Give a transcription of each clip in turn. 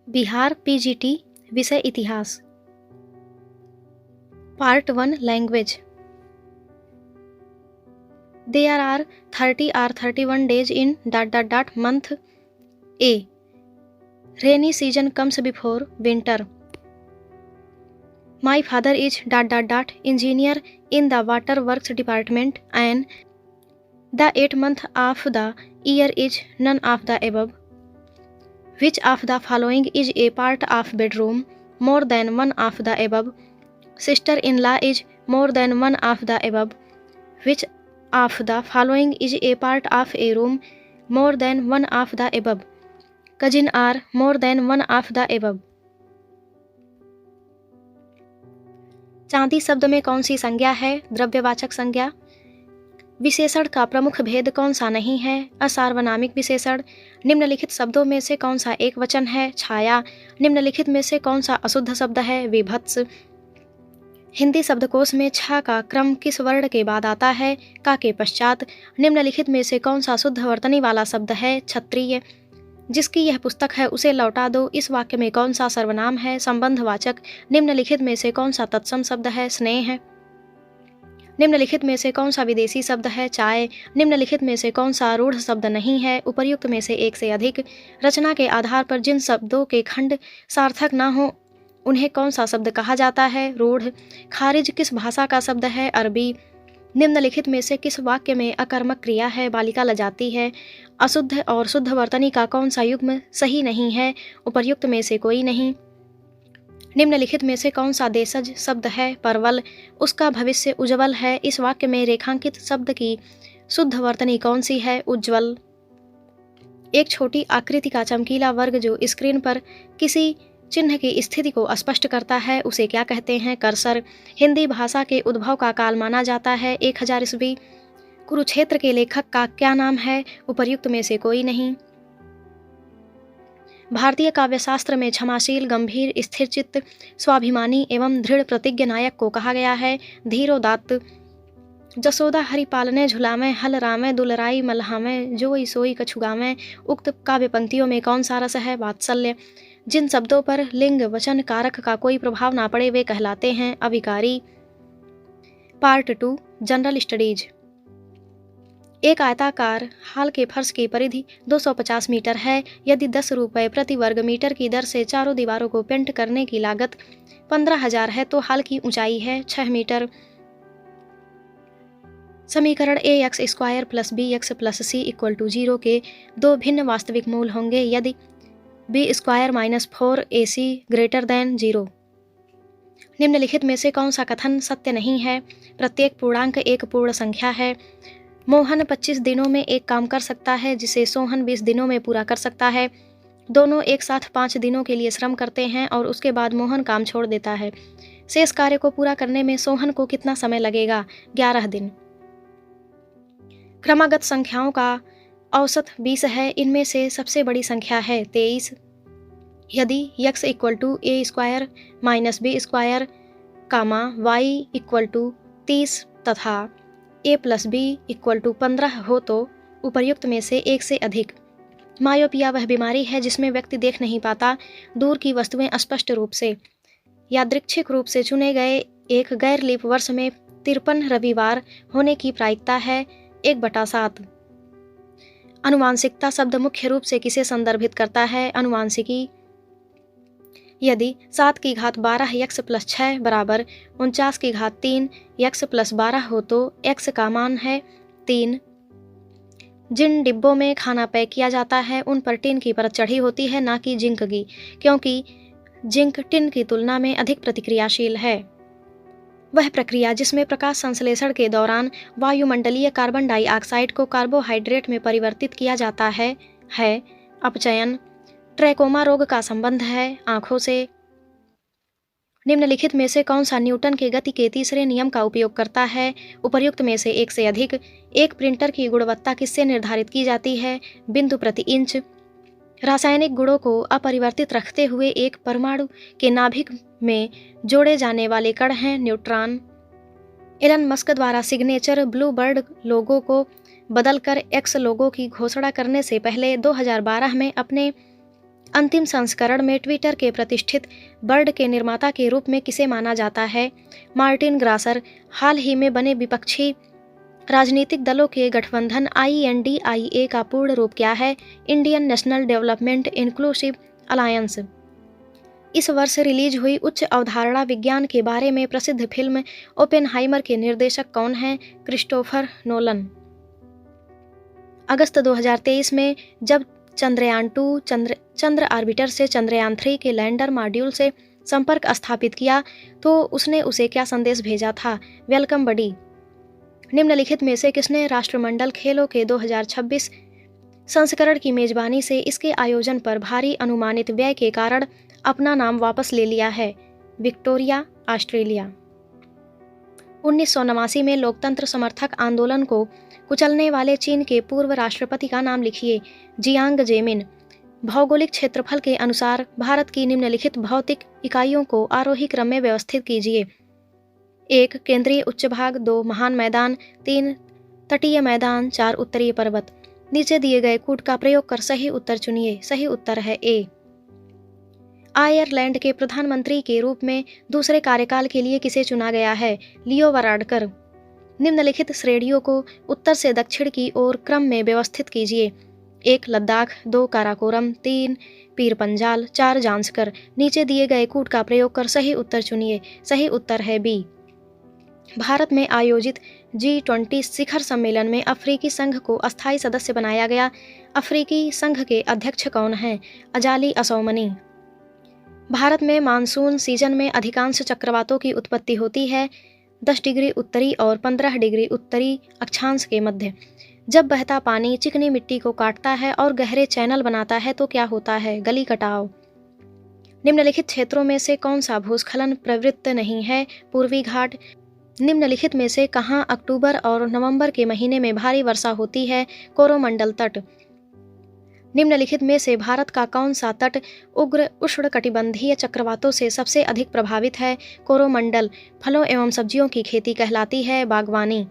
Bihar PGT विषय इतिहास। Part 1 language. There are 30 or 31 days in ... month A. Rainy season comes before winter. My father is ... engineer in the water works department and the 8th month of the year is none of the above. Which of the following is a part of bedroom? More than one of the above. Sister-in-law is more than one of the above. Which of the following is a part of a room? More than one of the above. Cousin are more than one of the above. चांदी शब्द में कौन सी संज्ञा है? द्रव्यवाचक संज्ञा। विशेषण का प्रमुख भेद कौन सा नहीं है? असार्वनामिक विशेषण। निम्नलिखित शब्दों में से कौन सा एक वचन है? छाया। निम्नलिखित में से कौन सा अशुद्ध शब्द है? विभत्स। हिंदी शब्दकोश में छ का क्रम किस वर्ण के बाद आता है? का के पश्चात। निम्नलिखित में से कौन सा शुद्ध वर्तनी वाला शब्द है? क्षत्रिय। जिसकी यह पुस्तक है उसे लौटा दो। इस वाक्य में कौन सा सर्वनाम है? संबंधवाचक। निम्नलिखित में से कौन सा तत्सम शब्द है? स्नेह। निम्नलिखित में से कौन सा विदेशी शब्द है? चाय। निम्नलिखित में से कौन सा रूढ़ शब्द नहीं है? उपर्युक्त में से एक से अधिक। रचना के आधार पर जिन शब्दों के खंड सार्थक न हो उन्हें कौन सा शब्द कहा जाता है? रूढ़। खारिज किस भाषा का शब्द है? अरबी। निम्नलिखित में से किस वाक्य में अकर्मक क्रिया है? बालिका लजाती है। अशुद्ध और शुद्ध वर्तनी का कौन सा युग्म सही नहीं है? उपर्युक्त में से कोई नहीं। निम्नलिखित में से कौन सा देशज शब्द है? परवल। उसका भविष्य उज्ज्वल है। इस वाक्य में रेखांकित शब्द की शुद्ध वर्तनी कौन सी है? उज्ज्वल। एक छोटी आकृति का चमकीला वर्ग जो स्क्रीन पर किसी चिन्ह की स्थिति को स्पष्ट करता है उसे क्या कहते हैं? कर्सर। हिंदी भाषा के उद्भव का काल माना जाता है 1000 ईस्वी। कुरुक्षेत्र के लेखक का क्या नाम है? उपर्युक्त में से कोई नहीं। भारतीय काव्यशास्त्र में क्षमाशील, गंभीर, स्थिरचित्त, स्वाभिमानी एवं दृढ़ प्रतिज्ञ नायक को कहा गया है? धीरोदात्त। जसोदा हरि पालने झुलावें, हल रामें दुलराई मल्हामें, जोई सोई कछुगावें। उक्त काव्य पंक्तियों में कौन सा रस है? वात्सल्य। जिन शब्दों पर लिंग वचन कारक का कोई प्रभाव ना पड़े वे कहलाते हैं अविकारी। Part 2 general studies. एक आयताकार हाल के फर्श की परिधि 250 मीटर है। यदि 10 रुपये प्रति वर्ग मीटर की दर से चारों दीवारों को पेंट करने की लागत 15,000 है तो हाल की ऊंचाई है 6 मीटर। समीकरण ax² + bx + c = 0 के दो भिन्न वास्तविक मूल होंगे यदि b² - 4ac > 0। निम्नलिखित में से कौन सा कथन सत्य नहीं है? प्रत्येक पूर्णांक एक पूर्ण संख्या है। मोहन 25 दिनों में एक काम कर सकता है जिसे सोहन 20 दिनों में पूरा कर सकता है। दोनों एक साथ 5 दिनों के लिए श्रम करते हैं और उसके बाद मोहन काम छोड़ देता है। शेष कार्य को पूरा करने में सोहन को कितना समय लगेगा? 11 दिन। क्रमागत संख्याओं का औसत 20 है। इनमें से सबसे बड़ी संख्या है 23। यदि x = a² - b², y = 30 तथा a + b = 15 हो तो उपर्युक्त में से एक से अधिक। मायोपिया वह बीमारी है जिसमें व्यक्ति देख नहीं पाता दूर की वस्तुएं स्पष्ट रूप से। यादृच्छिक रूप से चुने गए एक गैर लीप वर्ष में 53 रविवार होने की प्रायिकता है 1/7। अनुवांशिकता शब्द मुख्य रूप से किसे संदर्भित करता है? अनुवांशिकी। यदि 7 की घात 12 x + 6 = 49 की घात 3 x + 12 हो तो x का मान है 3। जिन डिब्बों में खाना पैक किया जाता है उन पर टिन की परत चढ़ी होती है ना कि जिंक की, क्योंकि जिंक टिन की तुलना में अधिक प्रतिक्रियाशील है। वह प्रक्रिया जिसमें प्रकाश संश्लेषण के दौरान वायुमंडलीय कार्बन डाइऑक्साइड को कार्बोहाइड्रेट में परिवर्तित किया जाता है अपचयन। ट्रैकोमा रोग का संबंध है आँखों से। निम्नलिखित में से कौन सा न्यूटन के गति के तीसरे नियम का उपयोग करता है? उपर्युक्त में से एक से अधिक। एक प्रिंटर की गुणवत्ता किससे निर्धारित की जाती है? बिंदु प्रति इंच। रासायनिक गुणों को अपरिवर्तित रखते हुए एक परमाणु के नाभिक में जोड़े जाने वाले कण हैं न्यूट्रॉन। एलन मस्क द्वारा सिग्नेचर ब्लू बर्ड लोगो को बदलकर एक्स लोगो की घोषणा करने से पहले 2012 में अपने अंतिम संस्करण में ट्विटर के प्रतिष्ठित बर्ड के निर्माता के रूप में किसे माना जाता है? मार्टिन ग्रासर। हाल ही में बने विपक्षी राजनीतिक दलों के गठबंधन INDIA का पूर्ण रूप क्या है? Indian national development inclusive alliance. इस वर्ष रिलीज हुई उच्च अवधारणा विज्ञान के बारे में प्रसिद्ध फिल्म ओपेनहाइमर के निर्देशक कौन हैं? Christopher Nolan. अगस्त 2023 में जब चंद्रयान 2 चंद्र ऑर्बिटर से चंद्रयान 3 के लैंडर मॉड्यूल से संपर्क स्थापित किया तो उसने उसे क्या संदेश भेजा था? वेलकम बडी। निम्नलिखित में से किसने राष्ट्रमंडल खेलों के 2026 संस्करण की मेजबानी से इसके आयोजन पर भारी अनुमानित व्यय के कारण अपना नाम वापस ले लिया है? Victoria, Australia. 1989 में लोकतंत्र समर्थक आंदोलन को कुचलने वाले चीन के पूर्व राष्ट्रपति का नाम लिखिए। जियांग जेमिन। भौगोलिक क्षेत्रफल के अनुसार भारत की निम्नलिखित भौतिक इकाइयों को आरोही क्रम में व्यवस्थित कीजिए। 1. केंद्रीय उच्च भाग। 2. महान मैदान। 3. तटीय मैदान। 4. उत्तरीय पर्वत। नीचे दिए गए कूट का प्रयोग कर सही उत्तर चुनिए। सही उत्तर है A। आयरलैंड के प्रधानमंत्री के रूप में दूसरे कार्यकाल के लिए किसे चुना गया है? लियो वाराडकर। निम्नलिखित श्रेणियों को उत्तर से दक्षिण की ओर क्रम में व्यवस्थित कीजिए। 1. लद्दाख। 2. काराकोरम। 3. पीर पंजाल। 4. जांस्कर। नीचे दिए गए कूट का प्रयोग कर सही उत्तर चुनिए। सही उत्तर है B। भारत में आयोजित G20 शिखर सम्मेलन में अफ्रीकी संघ को अस्थायी सदस्य बनाया गया। अफ्रीकी संघ के अध्यक्ष कौन हैं? Azali Assoumani. भारत में मानसून सीजन में अधिकांश चक्रवातों की उत्पत्ति होती है 10 डिग्री उत्तरी और 15 डिग्री उत्तरी अक्षांश के मध्य। जब बहता पानी चिकनी मिट्टी को काटता है और गहरे चैनल बनाता है तो क्या होता है? गली कटाव। निम्नलिखित क्षेत्रों में से कौन सा भूस्खलन प्रवृत्त नहीं है? पूर्वी घाट। निम्नलिखित में से कहाँ अक्टूबर और नवंबर के महीने में भारी वर्षा होती है? कोरोमंडल तट। निम्नलिखित में से भारत का कौन सा तट उग्र उष्णकटिबंधीय चक्रवातों से सबसे अधिक प्रभावित है? कोरोमंडल। फलों एवं सब्जियों की खेती कहलाती है बागवानी।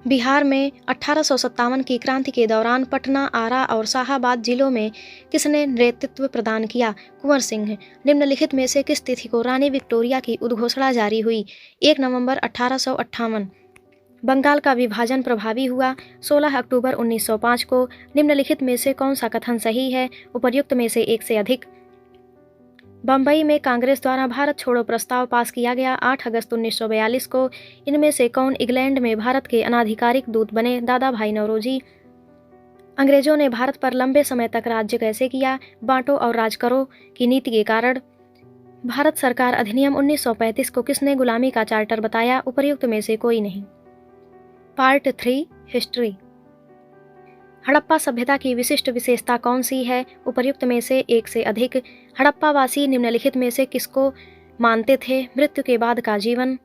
बिहार में 1857 की क्रांति के दौरान पटना, आरा और शाहाबाद जिलों में किसने नेतृत्व प्रदान किया? कुंवर सिंह। निम्नलिखित में से किस तिथि को रानी विक्टोरिया की उद्घोषणा जारी हुई? 1 नवंबर 1858। बंगाल का विभाजन प्रभावी हुआ 16 अक्टूबर 1905 को। निम्नलिखित में से कौन सा कथन सही है? उपर्युक्त में से एक से अधिक। बम्बई में कांग्रेस द्वारा भारत छोड़ो प्रस्ताव पास किया गया 8 अगस्त 1942 को। इनमें से कौन इंग्लैंड में भारत के अनाधिकारिक दूत बने? दादा भाई नौरोजी। अंग्रेजों ने भारत पर लंबे समय तक राज्य कैसे किया? बांटो और राज करो की नीति के कारण। भारत सरकार अधिनियम 1935 को किसने गुलामी का चार्टर बताया? उपर्युक्त में से कोई नहीं। Part 3 history. हड़प्पा सभ्यता की विशिष्ट विशेषता कौन सी है? उपर्युक्त में से एक से अधिक। हड़प्पावासी निम्नलिखित में से किसको मानते थे? मृत्यु के बाद का जीवन।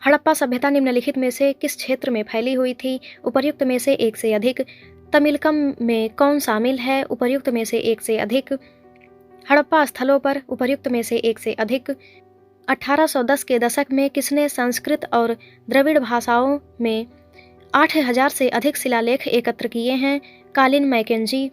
हड़प्पा सभ्यता निम्नलिखित में से किस क्षेत्र में फैली हुई थी? उपर्युक्त में से एक से अधिक। तमिलकम में कौन शामिल है? उपर्युक्त में से एक से अधिक। हड़प्पा स्थलों पर। उपर्युक्त में से एक से अधिक। 1810 के दशक में किसने संस्कृत और द्रविड़ भाषाओं में 8000 से अधिक शिलालेख एकत्र किए हैं? कालिन मैकेंजी।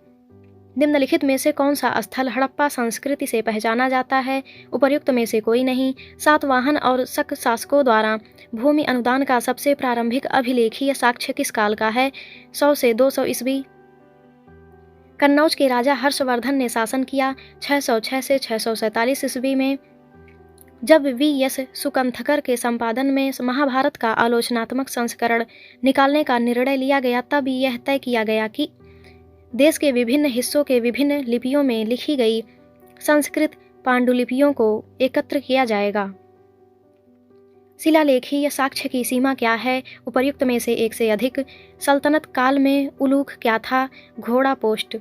निम्नलिखित में से कौन सा स्थल हड़प्पा संस्कृति से पहचाना जाता है? उपर्युक्त में से कोई नहीं। सातवाहन और शक शासकों द्वारा भूमि अनुदान का सबसे प्रारंभिक अभिलेखीय साक्ष्य किस काल का है? 100 से 200 ईस्वी। कन्नौज के राजा हर्षवर्धन ने शासन किया 606 से 647 ईस्वी में। जब V.S. सुकंथकर के संपादन में महाभारत का आलोचनात्मक संस्करण निकालने का निर्णय लिया गया तब यह तय किया गया कि देश के विभिन्न हिस्सों के विभिन्न लिपियों में लिखी गई संस्कृत पांडुलिपियों को एकत्र किया जाएगा। शिलालेखीय साक्ष्य की सीमा क्या है? उपर्युक्त में से एक से अधिक। सल्तनत काल में उलूख क्या था? घोड़ा पोस्ट।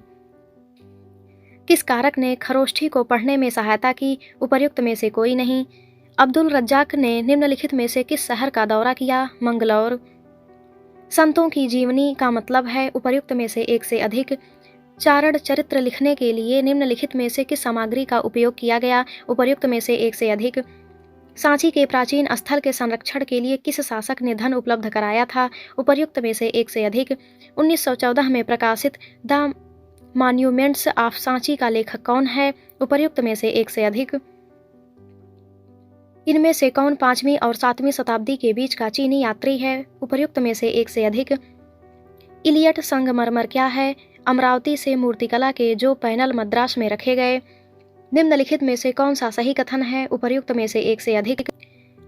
किस कारक ने खरोष्ठी को पढ़ने में सहायता की? उपर्युक्त में से कोई नहीं। अब्दुल रज्जाक ने निम्नलिखित में से किस शहर का दौरा किया? मंगलौर। संतों की जीवनी का मतलब है? उपर्युक्त में से एक से अधिक। चारण चरित्र लिखने के लिए निम्नलिखित में से किस सामग्री का उपयोग किया गया? उपर्युक्त में से एक से अधिक। सांची के प्राचीन स्थल के संरक्षण के लिए किस शासक ने धन उपलब्ध कराया था? उपर्युक्त में से एक से अधिक। 1914 में प्रकाशित द मॉन्यूमेंट्स ऑफ सांची का लेखक कौन है? उपर्युक्त में से एक से अधिक। इनमें से कौन 5वीं और 7वीं शताब्दी के बीच का चीनी यात्री है? उपर्युक्त में से एक से अधिक। इलियट संगमरमर क्या है? अमरावती से मूर्तिकला के जो पैनल मद्रास में रखे गए। निम्नलिखित में से कौन सा सही कथन है? उपर्युक्त में से एक से अधिक।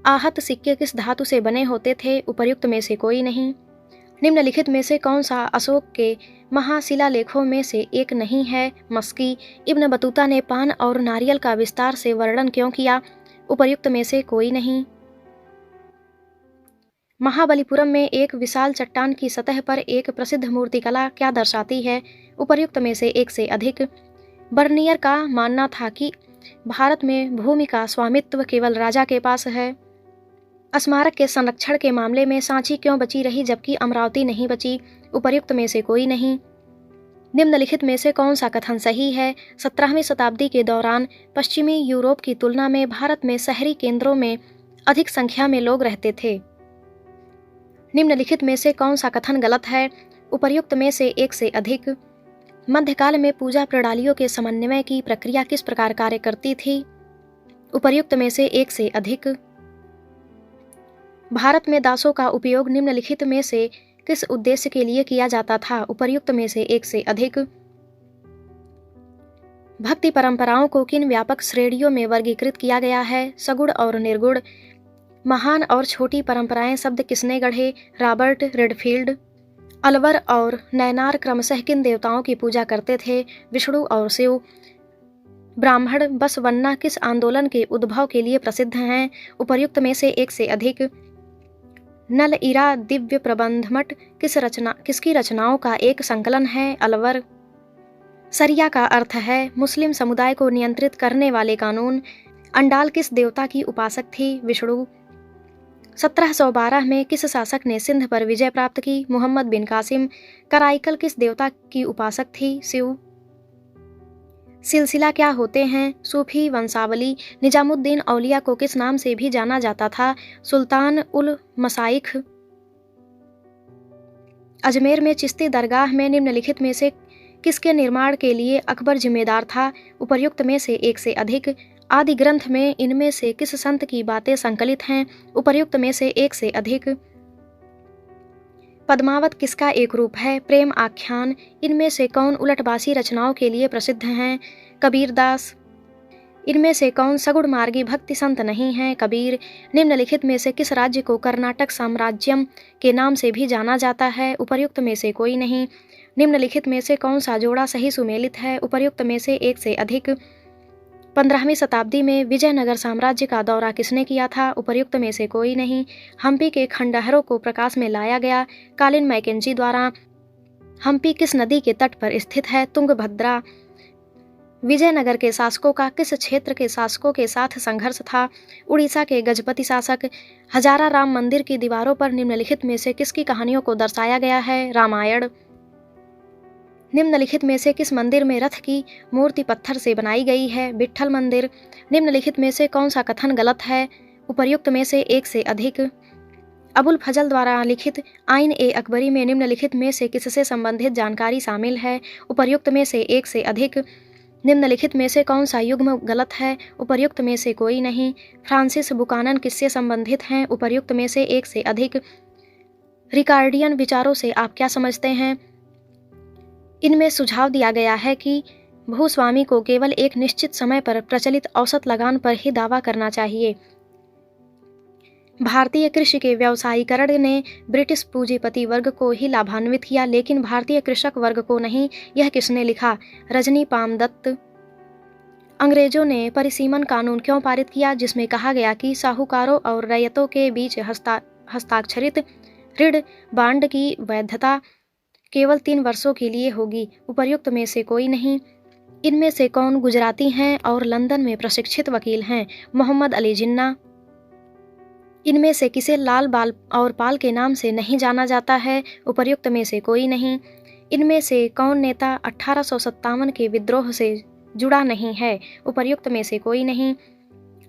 आहत सिक्के किस धातु से बने होते थे? उपर्युक्त में से कोई नहीं। निम्नलिखित में से कौन सा अशोक के महाशिलालेखों में से एक नहीं है? मस्की। इब्न बतूता ने पान और नारियल का विस्तार से वर्णन क्यों किया? उपर्युक्त में से कोई नहीं। महाबलीपुरम में एक विशाल चट्टान की सतह पर एक प्रसिद्ध मूर्तिकला क्या दर्शाती है? उपर्युक्त में से एक से अधिक। बर्नियर का मानना था कि भारत में भूमि का स्वामित्व केवल राजा के पास है। स्मारक के संरक्षण के मामले में सांची क्यों बची रही जबकि अमरावती नहीं बची? उपर्युक्त में से कोई नहीं। निम्नलिखित में से कौन सा कथन सही है? 17वीं शताब्दी के दौरान पश्चिमी यूरोप की तुलना में भारत में शहरी केंद्रों में अधिक संख्या में लोग रहते थे। निम्नलिखित में से कौन सा कथन गलत है? उपर्युक्त में से एक से अधिक। मध्यकाल में पूजा प्रणालियों के समन्वय की प्रक्रिया किस प्रकार कार्य करती थी? उपर्युक्त में से एक से अधिक। भारत में दासों का उपयोग निम्नलिखित में से किस उद्देश्य के लिए किया जाता था? उपर्युक्त में से एक से अधिक। भक्ति परंपराओं को किन व्यापक श्रेणियों में वर्गीकृत किया गया है? सगुण और निर्गुण। महान और छोटी परंपराएं शब्द किसने गढ़े? Robert Redfield. अलवर और नैनार क्रमशः किन देवताओं की पूजा करते थे? विष्णु और शिव। ब्राह्मण बसवन्ना किस आंदोलन के उद्भव के लिए प्रसिद्ध हैं? उपर्युक्त में से एक से अधिक। नल इरा दिव्य प्रबंध मठ किसकी रचनाओं का एक संकलन है? अलवर। सरिया का अर्थ है मुस्लिम समुदाय को नियंत्रित करने वाले कानून। अंडाल किस देवता की उपासक थी? विष्णु। 1712 में किस शासक ने सिंध पर विजय प्राप्त की? मुहम्मद बिन कासिम। कराइकल किस देवता की उपासक थी? शिव। सिलसिला क्या होते हैं? सूफी वंशावली। निजामुद्दीन औलिया को किस नाम से भी जाना जाता था? सुल्तान उल मसाइख। अजमेर में चिश्ती दरगाह में निम्नलिखित में से किसके निर्माण के लिए अकबर जिम्मेदार था? उपर्युक्त में से एक से अधिक। आदि ग्रंथ में इनमें से किस संत की बातें संकलित हैं? उपर्युक्त में से एक से अधिक। पद्मावत किसका एक रूप है? प्रेम आख्यान। इनमें से कौन उलटबासी रचनाओं के लिए प्रसिद्ध हैं? कबीरदास। इनमें से कौन सगुण मार्गी भक्ति संत नहीं हैं? कबीर। निम्नलिखित में से किस राज्य को कर्नाटक साम्राज्यम के नाम से भी जाना जाता है? उपर्युक्त में से कोई नहीं। निम्नलिखित में से कौन सा जोड़ा सही सुमेलित है? उपर्युक्त में से एक से अधिक। 15वीं शताब्दी में विजयनगर साम्राज्य का दौरा किसने किया था? उपर्युक्त में से कोई नहीं। हम्पी के खंडहरों को प्रकाश में लाया गया कालिन मैकेंजी द्वारा। हम्पी किस नदी के तट पर स्थित है? तुंगभद्रा। विजयनगर के शासकों का किस क्षेत्र के शासकों के साथ संघर्ष था? उड़ीसा के गजपति शासक। हजारा राम मंदिर की दीवारों पर निम्नलिखित में से किसकी कहानियों को दर्शाया गया है? रामायण। निम्नलिखित में से किस मंदिर में रथ की मूर्ति पत्थर से बनाई गई है? विट्ठल मंदिर। निम्नलिखित में से कौन सा कथन गलत है? उपर्युक्त में से एक से अधिक। अबुल फजल द्वारा लिखित आइन ए अकबरी में निम्नलिखित में से किससे संबंधित जानकारी शामिल है? उपर्युक्त में से एक से अधिक। निम्नलिखित में से कौन सा युग्म गलत है? उपर्युक्त में से कोई नहीं। फ्रांसिस बुकानन किससे संबंधित हैं? उपर्युक्त में से एक से अधिक। रिकार्डियन विचारों से आप क्या समझते हैं? इनमें सुझाव दिया गया है कि भूस्वामी को केवल एक निश्चित समय पर प्रचलित औसत लगान पर ही दावा करना चाहिए। भारतीय कृषि के व्यावसायीकरण ने ब्रिटिश पूंजीपति वर्ग को ही लाभान्वित किया, लेकिन भारतीय कृषक वर्ग को नहीं। यह किसने लिखा? रजनी पामदत्त। अंग्रेजों ने परिसीमन कानून क्यों पारित किया, जिसमें कहा गया कि साहूकारों और रैयतों के बीच हस्ताक्षरित ऋण बांड की वैधता केवल 3 वर्षों के लिए होगी? उपर्युक्त में से कोई नहीं। इनमें से कौन गुजराती हैं और लंदन में प्रशिक्षित वकील हैं? मोहम्मद अली जिन्ना। इनमें से किसे लाल बाल और पाल के नाम से नहीं जाना जाता है? उपर्युक्त में से कोई नहीं। इनमें से कौन नेता 1857 के विद्रोह से जुड़ा नहीं है? उपर्युक्त में से कोई नहीं।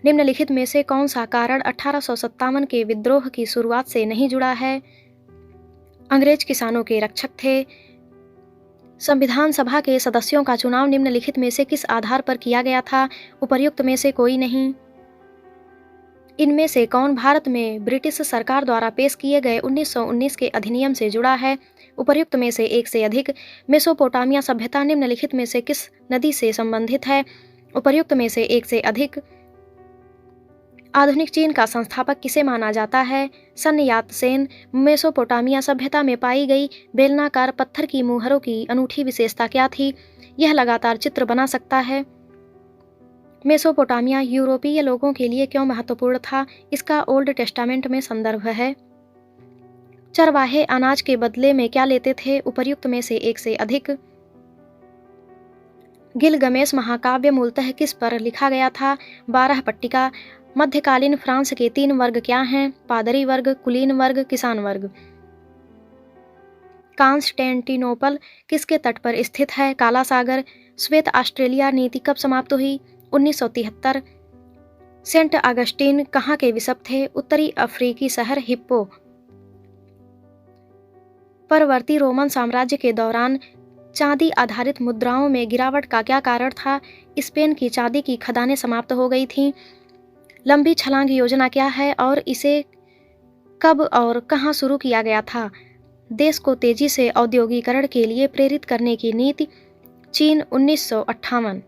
निम्नलिखित में से कौन सा कारण 1857 के विद्रोह की शुरुआत से नहीं जुड़ा है? अंग्रेज किसानों के रक्षक थे। संविधान सभा के सदस्यों का चुनाव निम्नलिखित में से किस आधार पर किया गया था? उपर्युक्त में से कोई नहीं। इनमें से कौन भारत में ब्रिटिश सरकार द्वारा पेश किए गए 1919 के अधिनियम से जुड़ा है? उपर्युक्त में से एक से अधिक। मेसोपोटामिया सभ्यता निम्नलिखित में से किस नदी से संबंधित है? उपर्युक्त में से एक से अधिक। आधुनिक चीन का संस्थापक किसे माना जाता है? सन यात सेन। मेसोपोटामिया सभ्यता में पाई गई बेलनाकार पत्थर की मुहरों की अनूठी विशेषता क्या थी? यह लगातार चित्र बना सकता है। मेसोपोटामिया यूरोपीय लोगों के लिए क्यों महत्वपूर्ण था? इसका ओल्ड टेस्टामेंट में संदर्भ है। चरवाहे अनाज के बदले में क्या लेते थे? उपर्युक्त में से एक से अधिक। गिलगमेश महाकाव्य मूलतः किस पर लिखा गया था? 12 पट्टिका। मध्यकालीन फ्रांस के 3 वर्ग क्या हैं? पादरी वर्ग, कुलीन वर्ग, किसान वर्ग। कॉन्स्टेंटिनोपल किसके तट पर स्थित है? काला सागर। श्वेत ऑस्ट्रेलिया नीति कब समाप्त हुई? 1973। सेंट अगस्टीन कहाँ के बिशप थे? उत्तरी अफ्रीकी शहर हिप्पो। परवर्ती रोमन साम्राज्य के दौरान चांदी आधारित मुद्राओं में गिरावट का क्या कारण था? स्पेन की चांदी की खदानें समाप्त हो गई थीं। लंबी छलांग योजना क्या है और इसे कब और कहां शुरू किया गया था? देश को तेजी से औद्योगिकरण के लिए प्रेरित करने की नीति। चीन 1958।